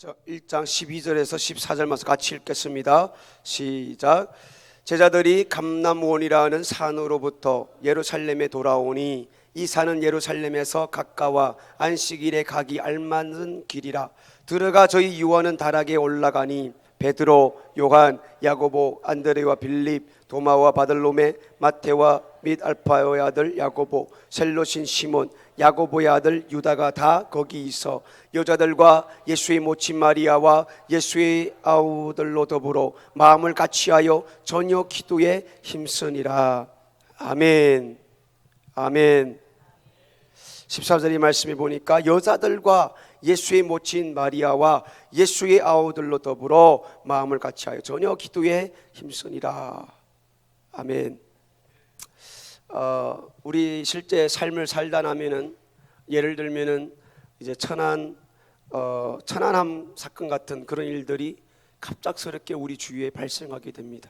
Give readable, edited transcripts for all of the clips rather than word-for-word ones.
1장 12절에서 14절 말씀 같이 읽겠습니다. 시작. 제자들이 감람원이라는 산으로부터 예루살렘에 돌아오니 이 산은 예루살렘에서 가까워 안식일에 가기 알맞은 길이라. 들어가 저희 유언은 다락에 올라가니 베드로, 요한, 야고보, 안드레와 빌립, 도마와 바들로메, 마테와 및 알파요의 아들 야고보, 셀로신 시몬, 야고보의 아들 유다가 다 거기 있어 여자들과 예수의 모친 마리아와 예수의 아우들로 더불어 마음을 같이하여 저녁 기도에 힘쓰니라. 아멘. 아멘. 14절의 말씀에 보니까 여자들과 예수의 모친 마리아와 예수의 아우들로 더불어 마음을 같이하여 저녁 기도에 힘쓰니라. 아멘. 우리 실제 삶을 살다 나면은 예를 들면은 이제 천안함 사건 같은 그런 일들이 갑작스럽게 우리 주위에 발생하게 됩니다.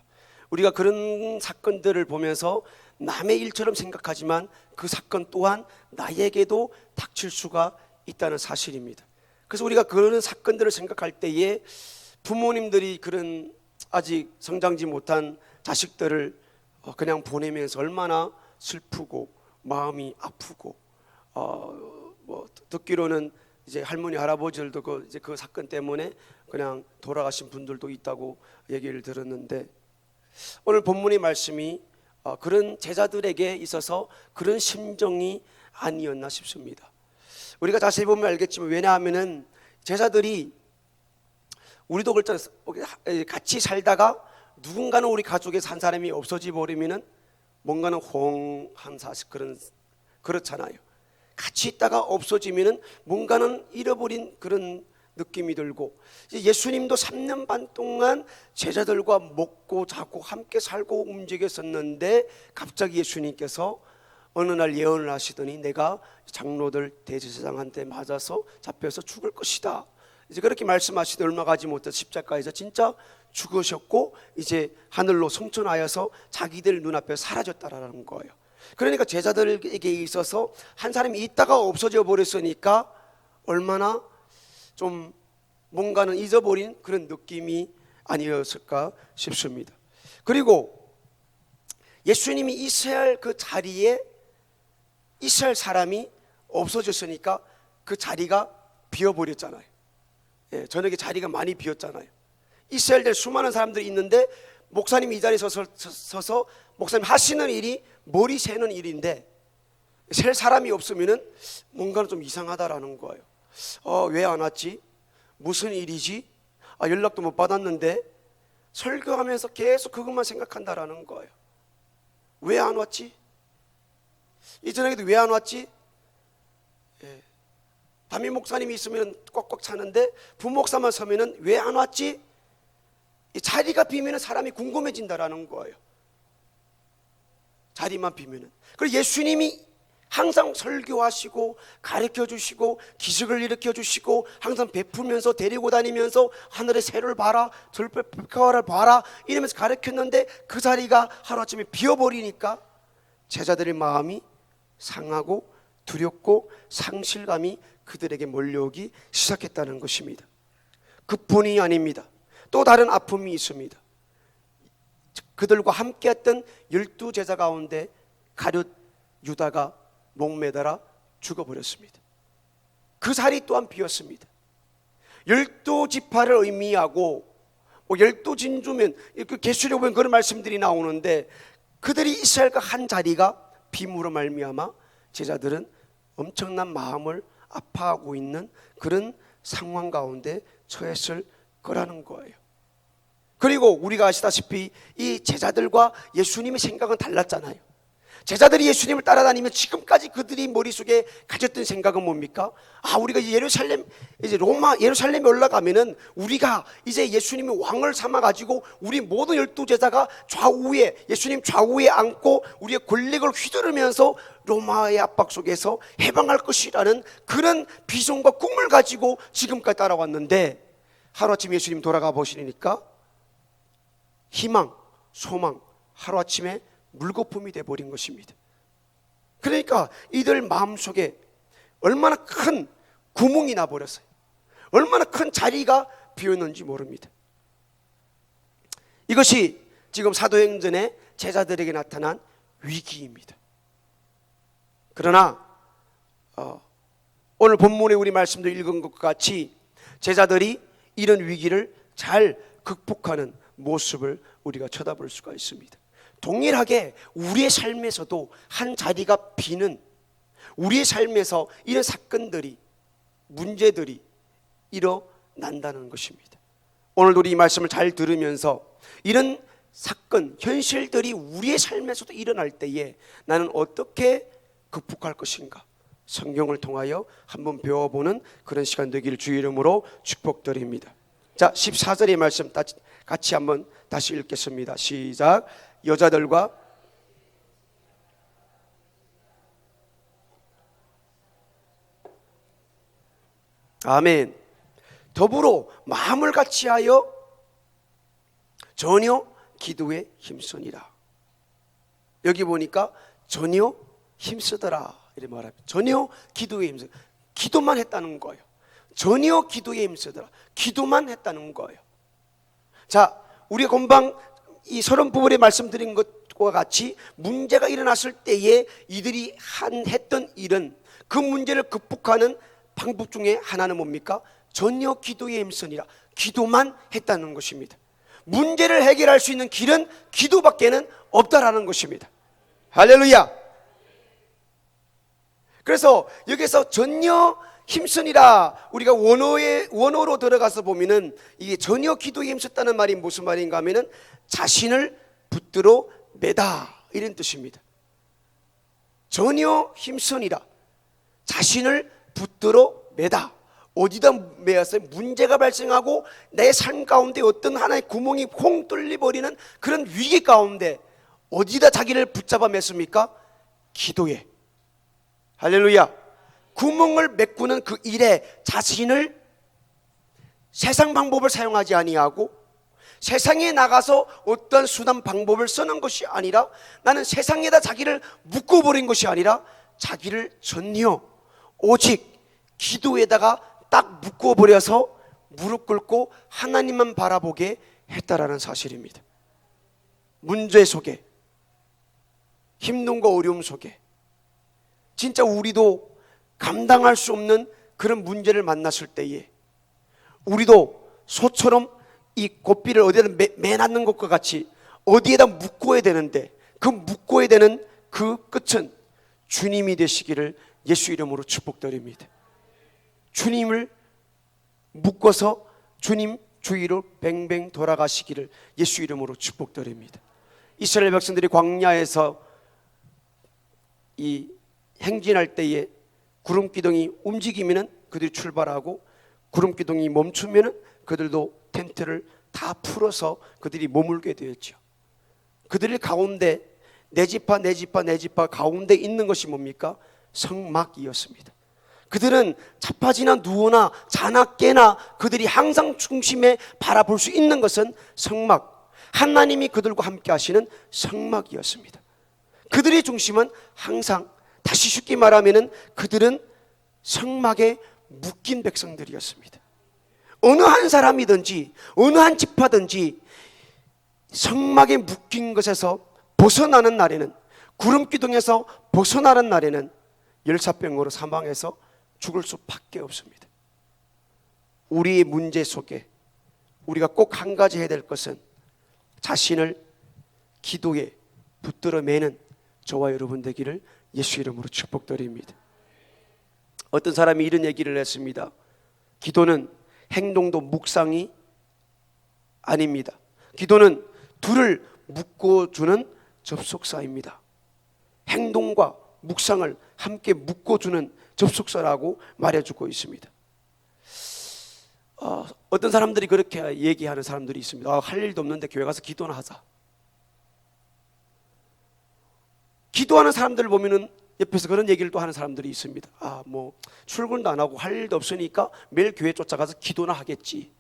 우리가 그런 사건들을 보면서 남의 일처럼 생각하지만 그 사건 또한 나에게도 닥칠 수가 있다는 사실입니다. 그래서 우리가 그런 사건들을 생각할 때에 부모님들이 그런 아직 성장지 못한 자식들을 그냥 보내면서 얼마나 슬프고 마음이 아프고 뭐 듣기로는 이제 할머니 할아버지들도 그 사건 때문에 그냥 돌아가신 분들도 있다고 얘기를 들었는데, 오늘 본문의 말씀이 그런 제자들에게 있어서 그런 심정이 아니었나 싶습니다. 우리가 자세히 보면 알겠지만, 왜냐하면은 제자들이 우리도 그렇잖아요. 같이 살다가 누군가는 우리 가족에서 한 사람이 없어져 버리면은 뭔가는 호응한 사실 그렇잖아요. 같이 있다가 없어지면은 뭔가는 잃어버린 그런 느낌이 들고, 예수님도 3년 반 동안 제자들과 먹고 자고 함께 살고 움직였었는데 갑자기 예수님께서 어느 날 예언을 하시더니 내가 장로들 대제사장한테 맞아서 잡혀서 죽을 것이다. 이제 그렇게 말씀하시더니 얼마 가지 못해서 십자가에서 진짜 죽으셨고 이제 하늘로 승천하여서 자기들 눈앞에 사라졌다라는 거예요. 그러니까 제자들에게 있어서 한 사람이 있다가 없어져 버렸으니까 얼마나 좀 뭔가는 잊어버린 그런 느낌이 아니었을까 싶습니다. 그리고 예수님이 있어야 할 그 자리에 있어야 할 사람이 없어졌으니까 그 자리가 비어버렸잖아요. 저녁에 자리가 많이 비었잖아요. 있어야 될 수많은 사람들이 있는데 목사님이 이 자리에 서서 목사님 하시는 일이 머리 세는 일인데 셀 사람이 없으면은 뭔가는 좀 이상하다라는 거예요. 왜 안 왔지? 무슨 일이지? 연락도 못 받았는데. 설교하면서 계속 그것만 생각한다라는 거예요. 왜 안 왔지? 이전에도 왜 안 왔지? 담임 목사님이 있으면 꽉꽉 차는데 부목사만 서면은 왜 안 왔지? 이 자리가 비면은 사람이 궁금해진다라는 거예요. 자리만 비면은. 그리고 예수님이 항상 설교하시고 가르쳐 주시고 기적을 일으켜 주시고 항상 베풀면서 데리고 다니면서 하늘의 새를 봐라, 별빛을 봐라 이러면서 가르쳤는데 그 자리가 하루아침에 비어버리니까 제자들의 마음이 상하고 두렵고 상실감이 그들에게 몰려오기 시작했다는 것입니다. 그뿐이 아닙니다. 또 다른 아픔이 있습니다. 그들과 함께했던 12제자 가운데 가룟 유다가 목매달아 죽어버렸습니다. 그 자리 또한 비었습니다. 12지파를 의미하고 12진주면 계시록에 보면 그런 말씀들이 나오는데 그들이 있어야 할 그 한 자리가 빔으로 말미암아 제자들은 엄청난 마음을 아파하고 있는 그런 상황 가운데 처했을 거라는 거예요. 그리고 우리가 아시다시피 이 제자들과 예수님의 생각은 달랐잖아요. 제자들이 예수님을 따라다니면 지금까지 그들이 머릿속에 가졌던 생각은 뭡니까? 우리가 예루살렘에 올라가면은 우리가 이제 예수님이 왕을 삼아가지고 우리 모든 12제자가 좌우에 예수님 좌우에 앉고 우리의 권력을 휘두르면서 로마의 압박 속에서 해방할 것이라는 그런 비전과 꿈을 가지고 지금까지 따라왔는데 하루아침에 예수님 돌아가 보시니까 희망, 소망 하루아침에 물거품이 되어버린 것입니다. 그러니까 이들 마음속에 얼마나 큰 구멍이 나버렸어요. 얼마나 큰 자리가 비었는지 모릅니다. 이것이 지금 사도행전의 제자들에게 나타난 위기입니다. 그러나 오늘 본문에 우리 말씀도 읽은 것과 같이 제자들이 이런 위기를 잘 극복하는 모습을 우리가 쳐다볼 수가 있습니다. 동일하게 우리의 삶에서도 한 자리가 비는, 우리의 삶에서 이런 사건들이, 문제들이 일어난다는 것입니다. 오늘도 우리 이 말씀을 잘 들으면서 이런 사건, 현실들이 우리의 삶에서도 일어날 때에 나는 어떻게 극복할 것인가, 성경을 통하여 한번 배워보는 그런 시간 되기를 주의 이름으로 축복드립니다. 자, 14절의 말씀 같이 한번 다시 읽겠습니다. 시작. 여자들과 아멘. 더불어 마음을 같이하여 전혀 기도에 힘쓰니라. 여기 보니까 전혀 힘쓰더라 이렇게 말합니다. 전혀 기도에 힘쓰. 기도만 했다는 거예요. 전혀 기도에 힘쓰더라. 기도만 했다는 거예요. 자, 우리가 금방 이 서론 부분에 말씀드린 것과 같이 문제가 일어났을 때에 이들이 했던 일은, 그 문제를 극복하는 방법 중에 하나는 뭡니까? 전혀 기도에 힘쓰니라. 기도만 했다는 것입니다. 문제를 해결할 수 있는 길은 기도밖에는 없다라는 것입니다. 할렐루야. 그래서 여기서 전혀 힘쓰니라, 우리가 원어로 들어가서 보면은 이게 전혀 기도에 힘썼다는 말이 무슨 말인가 하면은 자신을 붙들어 매다 이런 뜻입니다. 전혀 힘쓰니라, 자신을 붙들어 매다. 어디다 매었어요? 문제가 발생하고 내 삶 가운데 어떤 하나의 구멍이 콩 뚫려버리는 그런 위기 가운데 어디다 자기를 붙잡아 맸습니까? 기도에. 할렐루야. 구멍을 메꾸는 그 일에 자신을 세상 방법을 사용하지 아니하고 세상에 나가서 어떤 수단 방법을 쓰는 것이 아니라, 나는 세상에다 자기를 묶어버린 것이 아니라 자기를 전혀 오직 기도에다가 딱 묶어버려서 무릎 꿇고 하나님만 바라보게 했다라는 사실입니다. 문제 속에, 힘듦과 어려움 속에 진짜 우리도 감당할 수 없는 그런 문제를 만났을 때에 우리도 소처럼 이 고삐를 어디에다 매놨는 것과 같이 어디에다 묶어야 되는데, 그 묶어야 되는 그 끝은 주님이 되시기를 예수 이름으로 축복드립니다. 주님을 묶어서 주님 주위로 뱅뱅 돌아가시기를 예수 이름으로 축복드립니다. 이스라엘 백성들이 광야에서 이 행진할 때에 구름기둥이 움직이면은 그들이 출발하고, 구름기둥이 멈추면은 그들도 텐트를 다 풀어서 그들이 머물게 되었죠. 그들 가운데 내 지파 가운데 있는 것이 뭡니까? 성막이었습니다. 그들은 자빠지나 누우나 자나 깨나 그들이 항상 중심에 바라볼 수 있는 것은 성막, 하나님이 그들과 함께 하시는 성막이었습니다. 그들의 중심은 항상, 다시 쉽게 말하면 그들은 성막에 묶인 백성들이었습니다. 어느 한 사람이든지 어느 한 지파든지 성막에 묶인 것에서 벗어나는 날에는, 구름기둥에서 벗어나는 날에는 열사병으로 사망해서 죽을 수밖에 없습니다. 우리의 문제 속에 우리가 꼭 한 가지 해야 될 것은 자신을 기도에 붙들어 매는 저와 여러분 되기를 예수 이름으로 축복드립니다. 어떤 사람이 이런 얘기를 했습니다. 기도는 행동도 묵상이 아닙니다. 기도는 둘을 묶어주는 접속사입니다. 행동과 묵상을 함께 묶어주는 접속사라고 말해주고 있습니다. 어떤 사람들이 그렇게 얘기하는 사람들이 있습니다. 할 일도 없는데 교회 가서 기도나 하자. 기도하는 사람들을 보면은 옆에서 그런 얘기를 또 하는 사람들이 있습니다. 뭐 출근도 안 하고 할 일도 없으니까 매일 교회 쫓아가서 기도나 하겠지.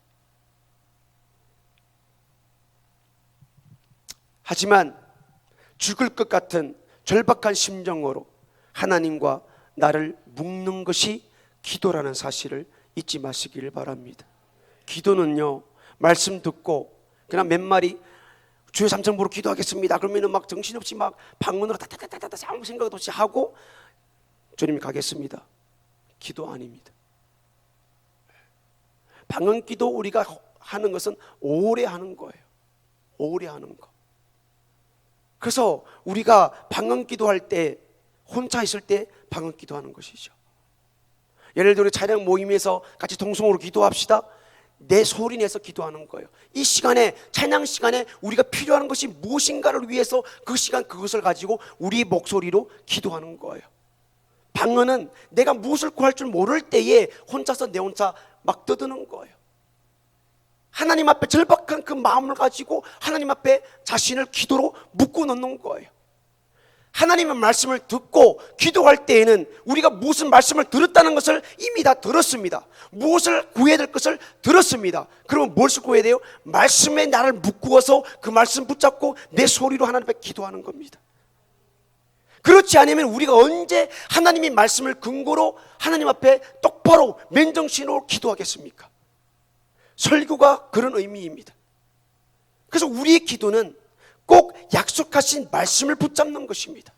하지만 죽을 것 같은 절박한 심정으로 하나님과 나를 묶는 것이 기도라는 사실을 잊지 마시기를 바랍니다. 기도는요, 말씀 듣고 그냥 몇 마리 주여 삼천부로 기도하겠습니다 그러면은 막 정신없이 막 방문으로 다다다다다 아무 생각 없이 하고 주님 가겠습니다. 기도 아닙니다. 방언기도 우리가 하는 것은 오래 하는 거예요. 오래 하는 거. 그래서 우리가 방언기도 할 때, 혼자 있을 때 방언기도 하는 것이죠. 예를 들어 찬양 모임에서 같이 동성으로 기도합시다. 내 소리 내서 기도하는 거예요. 이 시간에, 찬양 시간에 우리가 필요한 것이 무엇인가를 위해서 그 시간 그것을 가지고 우리 목소리로 기도하는 거예요. 방언은 내가 무엇을 구할 줄 모를 때에 혼자서 내 혼자 막 떠드는 거예요. 하나님 앞에 절박한 그 마음을 가지고 하나님 앞에 자신을 기도로 묶어 놓는 거예요. 하나님의 말씀을 듣고 기도할 때에는 우리가 무슨 말씀을 들었다는 것을 이미 다 들었습니다. 무엇을 구해야 될 것을 들었습니다. 그러면 무엇을 구해야 돼요? 말씀에 나를 묶어서 그 말씀 붙잡고 내 소리로 하나님 앞에 기도하는 겁니다. 그렇지 않으면 우리가 언제 하나님의 말씀을 근거로 하나님 앞에 똑바로 맨정신으로 기도하겠습니까? 설교가 그런 의미입니다. 그래서 우리의 기도는 꼭 약속하신 말씀을 붙잡는 것입니다.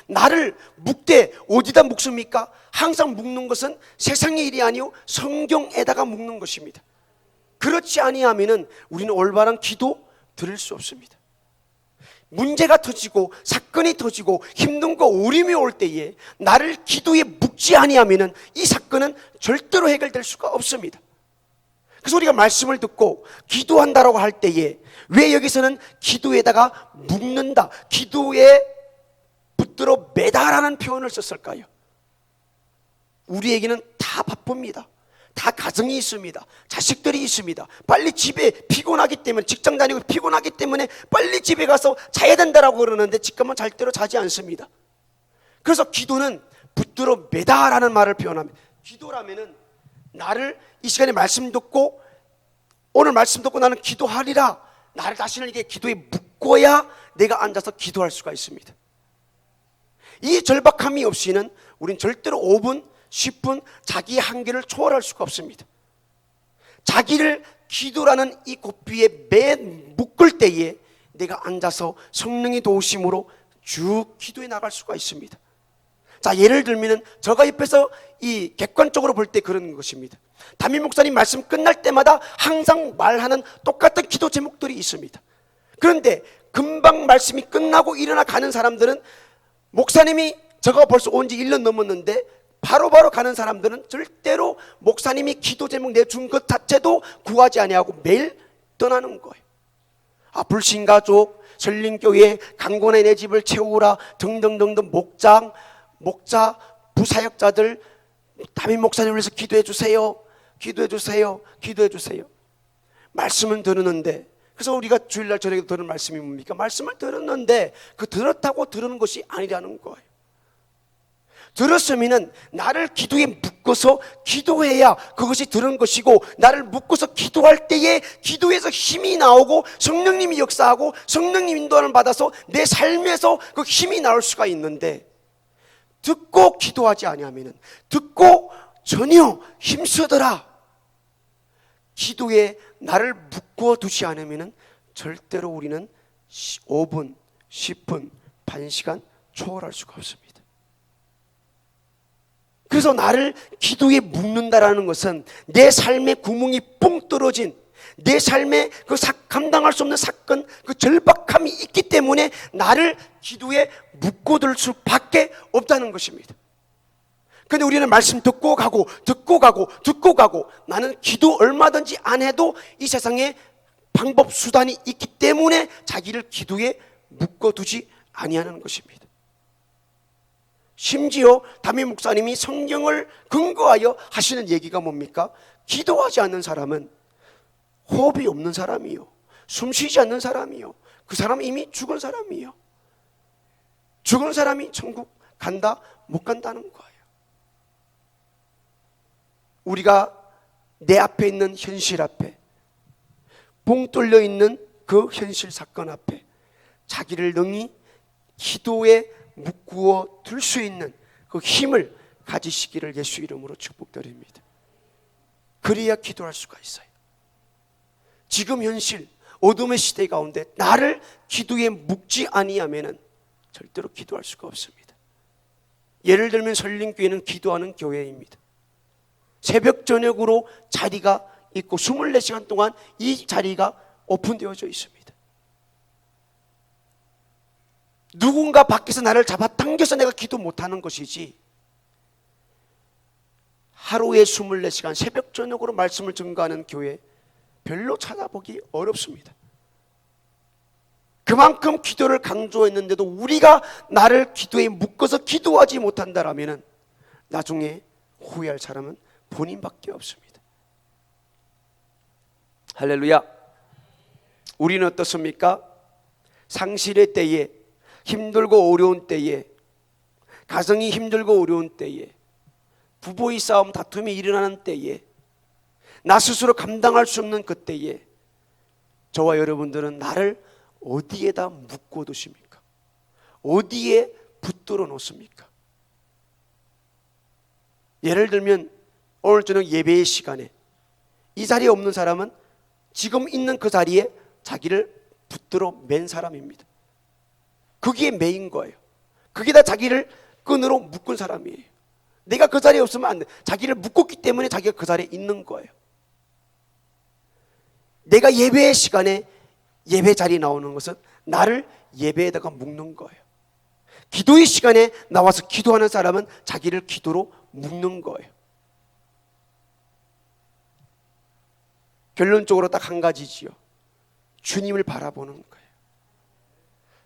나를 묶되 어디다 묶습니까? 항상 묶는 것은 세상의 일이 아니요 성경에다가 묶는 것입니다. 그렇지 아니하면 우리는 올바른 기도 드릴 수 없습니다. 문제가 터지고 사건이 터지고 힘든 거 어려움이 올 때에 나를 기도에 묶지 아니하면 이 사건은 절대로 해결될 수가 없습니다. 그래서 우리가 말씀을 듣고 기도한다라고 할 때에 왜 여기서는 기도에다가 묶는다, 기도에 붙들어 매다라는 표현을 썼을까요? 우리에게는 다 바쁩니다. 다 가정이 있습니다. 자식들이 있습니다. 빨리 집에 피곤하기 때문에, 직장 다니고 피곤하기 때문에 빨리 집에 가서 자야 된다라고 그러는데 지금은 절대로 자지 않습니다. 그래서 기도는 붙들어 매다라는 말을 표현합니다. 기도라면은 나를 이 시간에 말씀 듣고 오늘 말씀 듣고 나는 기도하리라, 나를 자신을 이게 기도에 묶어야 내가 앉아서 기도할 수가 있습니다. 이 절박함이 없이는 우린 절대로 5분, 10분 자기의 한계를 초월할 수가 없습니다. 자기를 기도라는 이 고삐에 묶을 때에 내가 앉아서 성령의 도우심으로 쭉 기도해 나갈 수가 있습니다. 자, 예를 들면 저가 옆에서 이 객관적으로 볼 때 그런 것입니다. 담임 목사님 말씀 끝날 때마다 항상 말하는 똑같은 기도 제목들이 있습니다. 그런데 금방 말씀이 끝나고 일어나 가는 사람들은, 목사님이 저가 벌써 온 지 1년 넘었는데 바로바로 가는 사람들은 절대로 목사님이 기도 제목 내준 것 자체도 구하지 아니하고 매일 떠나는 거예요. 불신가족, 설린교회, 강권의 내 집을 채우라 등등등등 목자, 부사역자들 담임 목사님을 위해서 기도해 주세요. 기도해 주세요. 기도해 주세요. 말씀은 들었는데, 그래서 우리가 주일날 저녁에 들은 말씀이 뭡니까? 말씀을 들었는데 그 들었다고 들은 것이 아니라는 거예요. 들었으면 나를 기도에 묶어서 기도해야 그것이 들은 것이고, 나를 묶어서 기도할 때에 기도에서 힘이 나오고 성령님이 역사하고 성령님 인도를 받아서 내 삶에서 그 힘이 나올 수가 있는데, 듣고 기도하지 아니하면, 듣고 전혀 힘쓰더라 기도에 나를 묶어두지 않으면 절대로 우리는 5분, 10분, 반 시간 초월할 수가 없습니다. 그래서 나를 기도에 묶는다라는 것은 내 삶의 구멍이 뻥 뚫어진, 내 삶에 그 감당할 수 없는 사건, 그 절박함이 있기 때문에 나를 기도에 묶어둘 수밖에 없다는 것입니다. 그런데 우리는 말씀 듣고 가고 나는 기도 얼마든지 안 해도 이 세상에 방법, 수단이 있기 때문에 자기를 기도에 묶어두지 아니하는 것입니다. 심지어 담임 목사님이 성경을 근거하여 하시는 얘기가 뭡니까? 기도하지 않는 사람은 호흡이 없는 사람이요, 숨쉬지 않는 사람이요, 그 사람은 이미 죽은 사람이요. 죽은 사람이 천국 간다 못 간다는 거예요. 우리가 내 앞에 있는 현실 앞에, 뻥 뚫려 있는 그 현실 사건 앞에 자기를 능히 기도에 묶어 둘 수 있는 그 힘을 가지시기를 예수 이름으로 축복드립니다. 그래야 기도할 수가 있어요. 지금 현실 어둠의 시대 가운데 나를 기도에 묶지 아니하면은 절대로 기도할 수가 없습니다. 예를 들면 설림교회는 기도하는 교회입니다. 새벽 저녁으로 자리가 있고 24시간 동안 이 자리가 오픈되어져 있습니다. 누군가 밖에서 나를 잡아당겨서 내가 기도 못하는 것이지, 하루에 24시간 새벽 저녁으로 말씀을 증거하는 교회 별로 찾아보기 어렵습니다. 그만큼 기도를 강조했는데도 우리가 나를 기도에 묶어서 기도하지 못한다라면 나중에 후회할 사람은 본인밖에 없습니다. 할렐루야. 우리는 어떻습니까? 상실의 때에, 힘들고 어려운 때에, 가정이 힘들고 어려운 때에, 부부의 싸움 다툼이 일어나는 때에, 나 스스로 감당할 수 없는 그때에 저와 여러분들은 나를 어디에다 묶어 두십니까? 어디에 붙들어 놓습니까? 예를 들면 오늘 저녁 예배의 시간에 이 자리에 없는 사람은 지금 있는 그 자리에 자기를 붙들어 맨 사람입니다. 거기에 매인 거예요. 거기다 자기를 끈으로 묶은 사람이에요. 내가 그 자리에 없으면 안 돼. 자기를 묶었기 때문에 자기가 그 자리에 있는 거예요. 내가 예배의 시간에 예배 자리에 나오는 것은 나를 예배에다가 묶는 거예요. 기도의 시간에 나와서 기도하는 사람은 자기를 기도로 묶는 거예요. 결론적으로 딱 한 가지지요. 주님을 바라보는 거예요.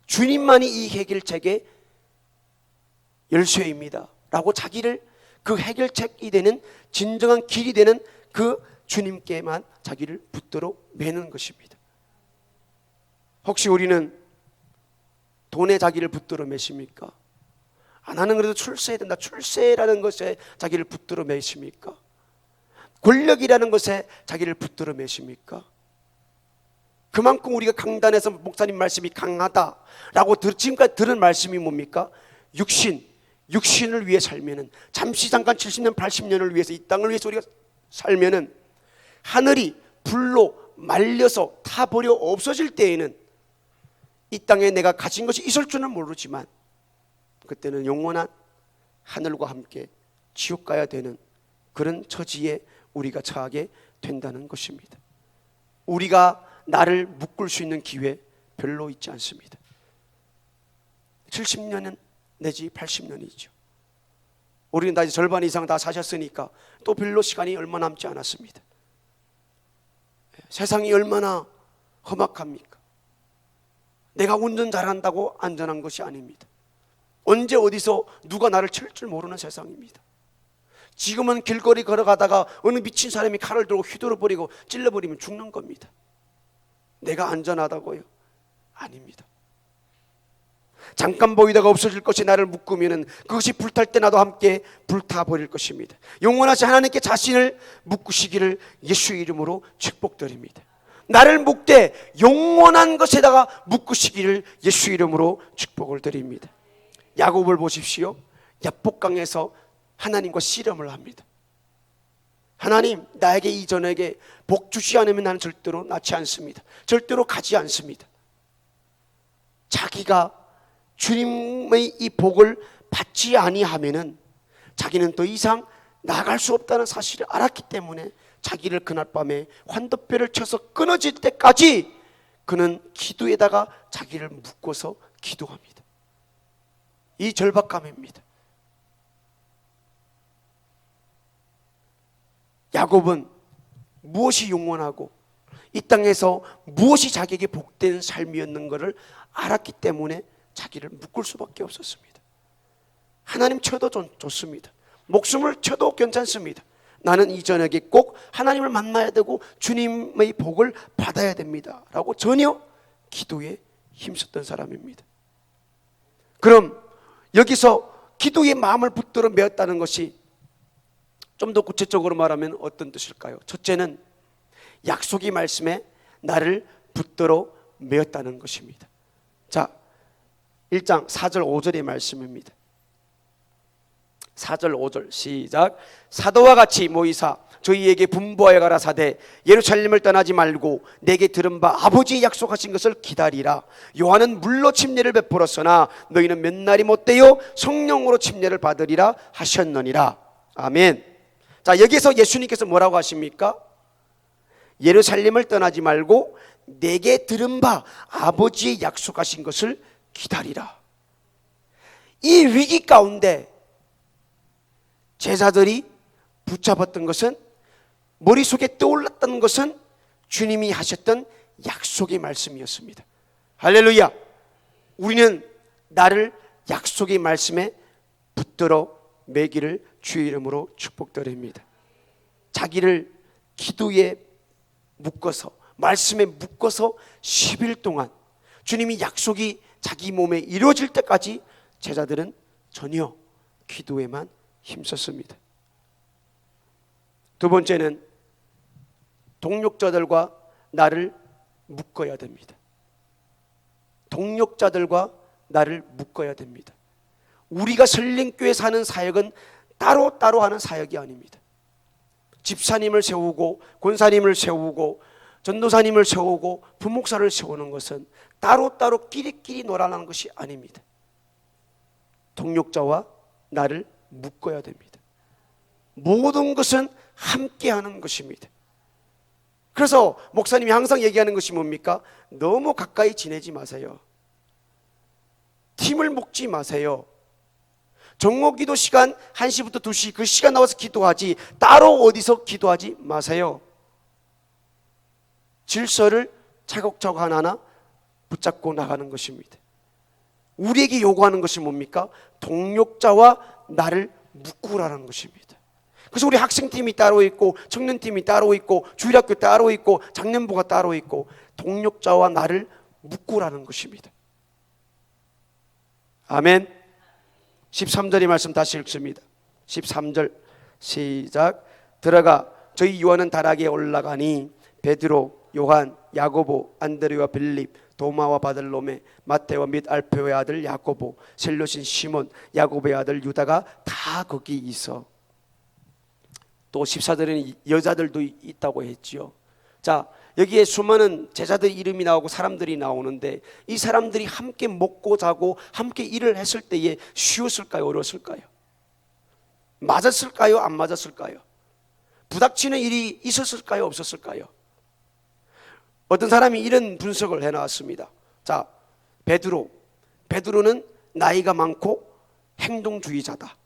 주님만이 이 해결책의 열쇠입니다 라고 자기를, 그 해결책이 되는 진정한 길이 되는 그 주님께만 자기를 붙들어 매는 것입니다. 혹시 우리는 돈에 자기를 붙들어 매십니까? 나는 그래도 출세해야 된다, 출세라는 것에 자기를 붙들어 매십니까? 권력이라는 것에 자기를 붙들어 매십니까? 그만큼 우리가 강단에서 목사님 말씀이 강하다라고 지금까지 들은 말씀이 뭡니까? 육신을 위해 살면은, 잠시 잠깐 70년 80년을 위해서, 이 땅을 위해서 우리가 살면은 하늘이 불로 말려서 타버려 없어질 때에는 이 땅에 내가 가진 것이 있을 줄은 모르지만 그때는 영원한 하늘과 함께 지옥 가야 되는 그런 처지에 우리가 처하게 된다는 것입니다. 우리가 나를 묶을 수 있는 기회 별로 있지 않습니다. 70년은 내지 80년이죠. 우리는 다 이제 절반 이상 다 사셨으니까 또 별로 시간이 얼마 남지 않았습니다. 세상이 얼마나 험악합니까? 내가 운전 잘한다고 안전한 것이 아닙니다. 언제 어디서 누가 나를 칠 줄 모르는 세상입니다. 지금은 길거리 걸어가다가 어느 미친 사람이 칼을 들고 휘두르버리고 찔러버리면 죽는 겁니다. 내가 안전하다고요? 아닙니다. 잠깐 보이다가 없어질 것이 나를 묶으면 그것이 불탈 때 나도 함께 불타버릴 것입니다. 영원하신 하나님께 자신을 묶으시기를 예수의 이름으로 축복드립니다. 나를 묶되 영원한 것에다가 묶으시기를 예수의 이름으로 축복을 드립니다. 야곱을 보십시오. 야복강에서 하나님과 씨름을 합니다. 하나님, 나에게 이 전에게 복 주시 않으면 나는 절대로 낳지 않습니다. 절대로 가지 않습니다. 자기가 주님의 이 복을 받지 아니하면은 자기는 더 이상 나갈 수 없다는 사실을 알았기 때문에 자기를 그날 밤에 환도뼈를 쳐서 끊어질 때까지 그는 기도에다가 자기를 묶어서 기도합니다. 이 절박감입니다. 야곱은 무엇이 영원하고 이 땅에서 무엇이 자기에게 복된 삶이었는 것을 알았기 때문에 자기를 묶을 수밖에 없었습니다. 하나님 쳐도 좋습니다. 목숨을 쳐도 괜찮습니다. 나는 이 저녁에 꼭 하나님을 만나야 되고 주님의 복을 받아야 됩니다 라고 전혀 기도에 힘썼던 사람입니다. 그럼 여기서 기도의 마음을 붙들어 메었다는 것이 좀 더 구체적으로 말하면 어떤 뜻일까요? 첫째는 약속의 말씀에 나를 붙들어 메었다는 것입니다. 자, 1장 4절 5절의 말씀입니다. 4절 5절 시작. 사도와 같이 모이사 저희에게 분부하여 가라사대 예루살렘을 떠나지 말고 내게 들은 바 아버지의 약속하신 것을 기다리라. 요한은 물로 침례를 베풀었으나 너희는 몇 날이 못되어 성령으로 침례를 받으리라 하셨느니라. 아멘. 자, 여기서 예수님께서 뭐라고 하십니까? 예루살렘을 떠나지 말고 내게 들은 바 아버지의 약속하신 것을 기다리라. 이 위기 가운데 제자들이 붙잡았던 것은, 머릿속에 떠올랐던 것은 주님이 하셨던 약속의 말씀이었습니다. 할렐루야. 우리는 나를 약속의 말씀에 붙들어 매기를 주의 이름으로 축복드립니다. 자기를 기도에 묶어서, 말씀에 묶어서 10일 동안 주님이 약속이 자기 몸에 이루어질 때까지 제자들은 전혀 기도에만 힘썼습니다. 두 번째는 동력자들과 나를 묶어야 됩니다. 동력자들과 나를 묶어야 됩니다. 우리가 설림교회 사는 사역은 따로따로 하는 사역이 아닙니다. 집사님을 세우고 권사님을 세우고 전도사님을 세우고 부목사를 세우는 것은 따로따로 끼리끼리 놀아나는 것이 아닙니다. 동력자와 나를 묶어야 됩니다. 모든 것은 함께 하는 것입니다. 그래서 목사님이 항상 얘기하는 것이 뭡니까? 너무 가까이 지내지 마세요. 팀을 묶지 마세요. 정오기도 시간 1시부터 2시 그 시간 나와서 기도하지 따로 어디서 기도하지 마세요. 질서를 차곡차곡 하나하나 붙잡고 나가는 것입니다. 우리에게 요구하는 것이 뭡니까? 동력자와 나를 묶으라는 것입니다. 그래서 우리 학생팀이 따로 있고 청년팀이 따로 있고 주일학교 따로 있고 장년부가 따로 있고 동력자와 나를 묶으라는 것입니다. 아멘. 13절의 말씀 다시 읽습니다. 13절 시작. 들어가 저희 요한은 다락에 올라가니 베드로, 요한, 야고보, 안드레와 빌립, 도마와 바들로메, 마테와 및 알페오의 아들 야고보, 셀로신 시몬, 야고보의 아들 유다가 다 거기 있어. 또 14절에는 여자들도 있다고 했지요. 자, 여기에 수많은 제자들 이름이 나오고 사람들이 나오는데 이 사람들이 함께 먹고 자고 함께 일을 했을 때에 쉬웠을까요? 어려웠을까요? 맞았을까요? 안 맞았을까요? 부닥치는 일이 있었을까요? 없었을까요? 어떤 사람이 이런 분석을 해놨습니다. 자, 베드로는 나이가 많고 행동주의자다.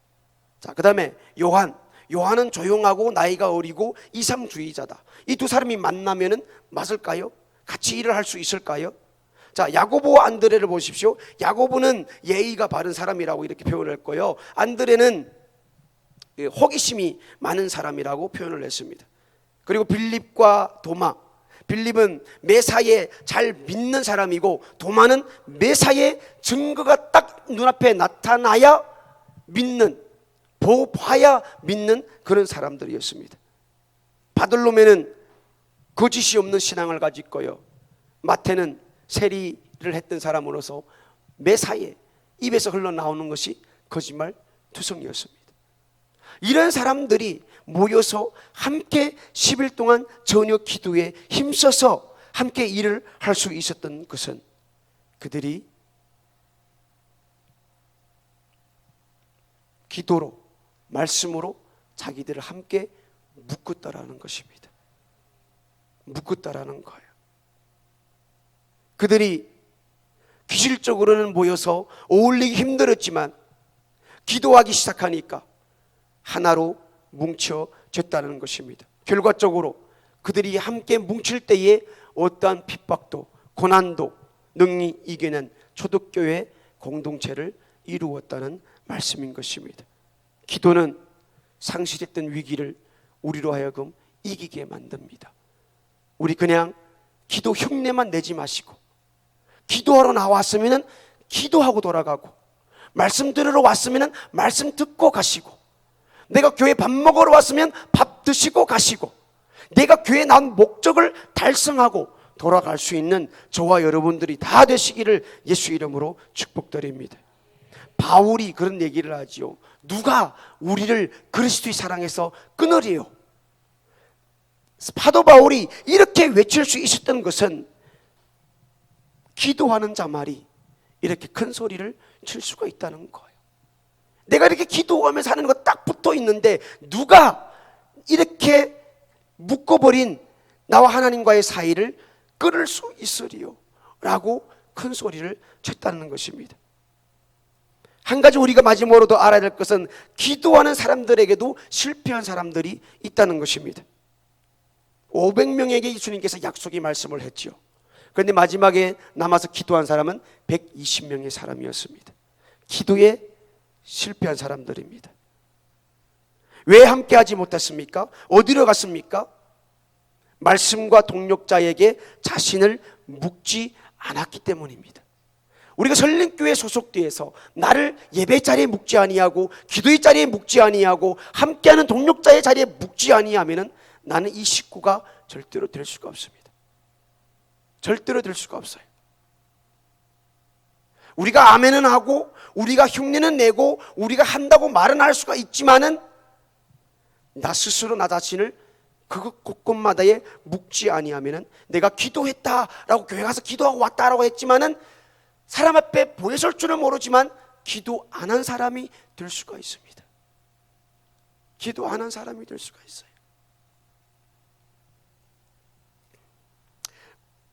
자, 그 다음에 요한은 조용하고 나이가 어리고 이상주의자다. 이 두 사람이 만나면은 맞을까요? 같이 일을 할 수 있을까요? 자, 야고보와 안드레를 보십시오. 야고보는 예의가 바른 사람이라고 이렇게 표현을 했고요. 안드레는 호기심이 많은 사람이라고 표현을 했습니다. 그리고 빌립과 도마, 빌립은 매사에 잘 믿는 사람이고 도마는 매사에 증거가 딱 눈앞에 나타나야 믿는, 봐야 믿는 그런 사람들이었습니다. 바들로메는 거짓이 없는 신앙을 가지고 있고요. 마태는 세리를 했던 사람으로서 매사에 입에서 흘러나오는 것이 거짓말 투성이었습니다. 이런 사람들이 모여서 함께 10일 동안 저녁 기도에 힘써서 함께 일을 할 수 있었던 것은 그들이 기도로 말씀으로 자기들을 함께 묶었다라는 것입니다. 묶었다라는 거예요. 그들이 기질적으로는 모여서 어울리기 힘들었지만 기도하기 시작하니까 하나로 뭉쳐졌다는 것입니다. 결과적으로 그들이 함께 뭉칠 때에 어떠한 핍박도 고난도 능히 이겨낸 초대교회 공동체를 이루었다는 말씀인 것입니다. 기도는 상실했던 위기를 우리로 하여금 이기게 만듭니다. 우리 그냥 기도 흉내만 내지 마시고 기도하러 나왔으면 기도하고 돌아가고 말씀 들으러 왔으면 말씀 듣고 가시고 내가 교회 밥 먹으러 왔으면 밥 드시고 가시고 내가 교회에 나온 목적을 달성하고 돌아갈 수 있는 저와 여러분들이 다 되시기를 예수 이름으로 축복드립니다. 바울이 그런 얘기를 하지요. 누가 우리를 그리스도의 사랑에서 끊으리요? 사도 바울이 이렇게 외칠 수 있었던 것은 기도하는 자말이 이렇게 큰 소리를 칠 수가 있다는 거예요. 내가 이렇게 기도하면서 하는 거 딱 붙어 있는데 누가 이렇게 묶어버린 나와 하나님과의 사이를 끊을 수 있으리요? 라고 큰 소리를 쳤다는 것입니다. 한 가지 우리가 마지막으로도 알아야 될 것은 기도하는 사람들에게도 실패한 사람들이 있다는 것입니다. 500명에게 예수님께서 약속의 말씀을 했죠. 그런데 마지막에 남아서 기도한 사람은 120명의 사람이었습니다. 기도에 실패한 사람들입니다. 왜 함께하지 못했습니까? 어디로 갔습니까? 말씀과 동력자에게 자신을 묶지 않았기 때문입니다. 우리가 설림교회 소속되어서 나를 예배 자리에 묶지 아니하고 기도의 자리에 묶지 아니하고 함께하는 동력자의 자리에 묶지 아니하면은 나는 이 식구가 절대로 될 수가 없습니다. 절대로 될 수가 없어요. 우리가 아멘은 하고 우리가 흉내는 내고 우리가 한다고 말은 할 수가 있지만은 나 스스로 나 자신을 그것 곳곳마다에 묶지 아니하면은 내가 기도했다라고 교회 가서 기도하고 왔다라고 했지만은 사람 앞에 보였을 줄은 모르지만 기도 안 한 사람이 될 수가 있습니다. 기도 안 한 사람이 될 수가 있어요.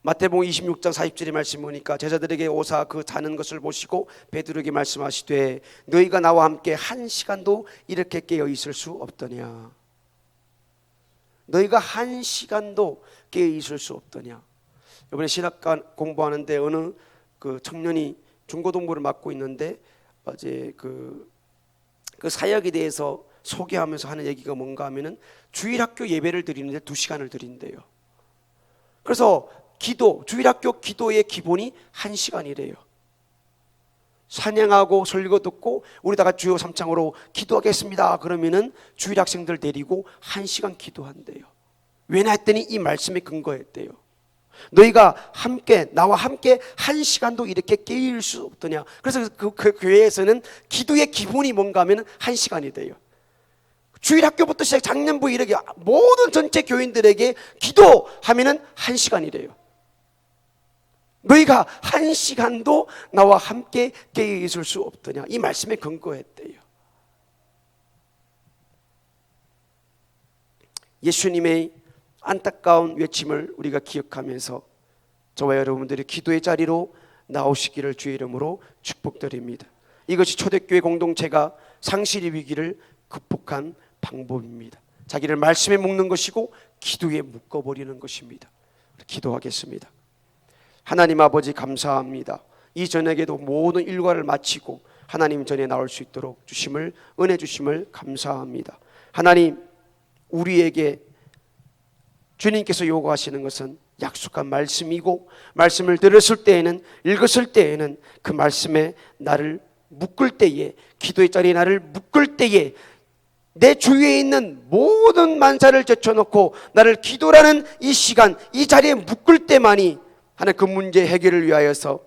마태복음 26장 40절의 말씀 보니까 제자들에게 오사 그 자는 것을 보시고 베드로에게 말씀하시되 너희가 나와 함께 한 시간도 이렇게 깨어 있을 수 없더냐. 너희가 한 시간도 깨어 있을 수 없더냐. 이번에 신학과 공부하는데 어느 그 청년이 중고등부를 맡고 있는데 어제 그 사역에 대해서 소개하면서 하는 얘기가 뭔가 하면은 주일학교 예배를 드리는데 2시간을 드린대요. 그래서 주일학교 기도의 기본이 1시간이래요. 찬양하고 설교 듣고 우리 다 같이 주여 삼창으로 기도하겠습니다. 그러면은 주일 학생들 데리고 1시간 기도한대요. 왜냐 했더니 이 말씀에 근거했대요. 너희가 함께 나와 함께 1시간도 이렇게 깨일 수 없더냐. 그래서 그 교회에서는 기도의 기본이 뭔가 하면 1시간이 돼요. 주일학교부터 시작 작년부 이렇게 모든 전체 교인들에게 기도하면은 1시간이래요. 너희가 1시간도 나와 함께 깨어 있을 수 없더냐. 이 말씀에 근거했대요. 예수님의 안타까운 외침을 우리가 기억하면서 저와 여러분들이 기도의 자리로 나오시기를 주의 이름으로 축복드립니다. 이것이 초대교회 공동체가 상실의 위기를 극복한 방법입니다. 자기를 말씀에 묶는 것이고 기도에 묶어버리는 것입니다. 기도하겠습니다. 하나님 아버지 감사합니다. 이 저녁에도 모든 일과를 마치고 하나님 전에 나올 수 있도록 은혜 주심을 감사합니다. 하나님, 우리에게 주님께서 요구하시는 것은 약속한 말씀이고 말씀을 들었을 때에는 읽었을 때에는 그 말씀에 나를 묶을 때에 기도의 자리에 나를 묶을 때에 내 주위에 있는 모든 만사를 제쳐놓고 나를 기도라는 이 시간 이 자리에 묶을 때만이 하나님 그 문제 해결을 위하여서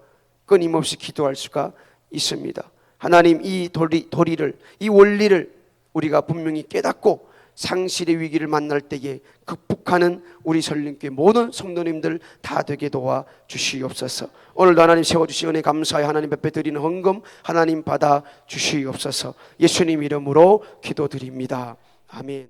끊임없이 기도할 수가 있습니다. 하나님 이 도리를 이 원리를 우리가 분명히 깨닫고 상실의 위기를 만날 때에 극복하는 우리 설림교회 모든 성도님들 다 되게 도와 주시옵소서. 오늘도 하나님 세워주시 은혜 감사하여 하나님 앞에 드리는 헌금 하나님 받아 주시옵소서. 예수님 이름으로 기도드립니다. 아멘.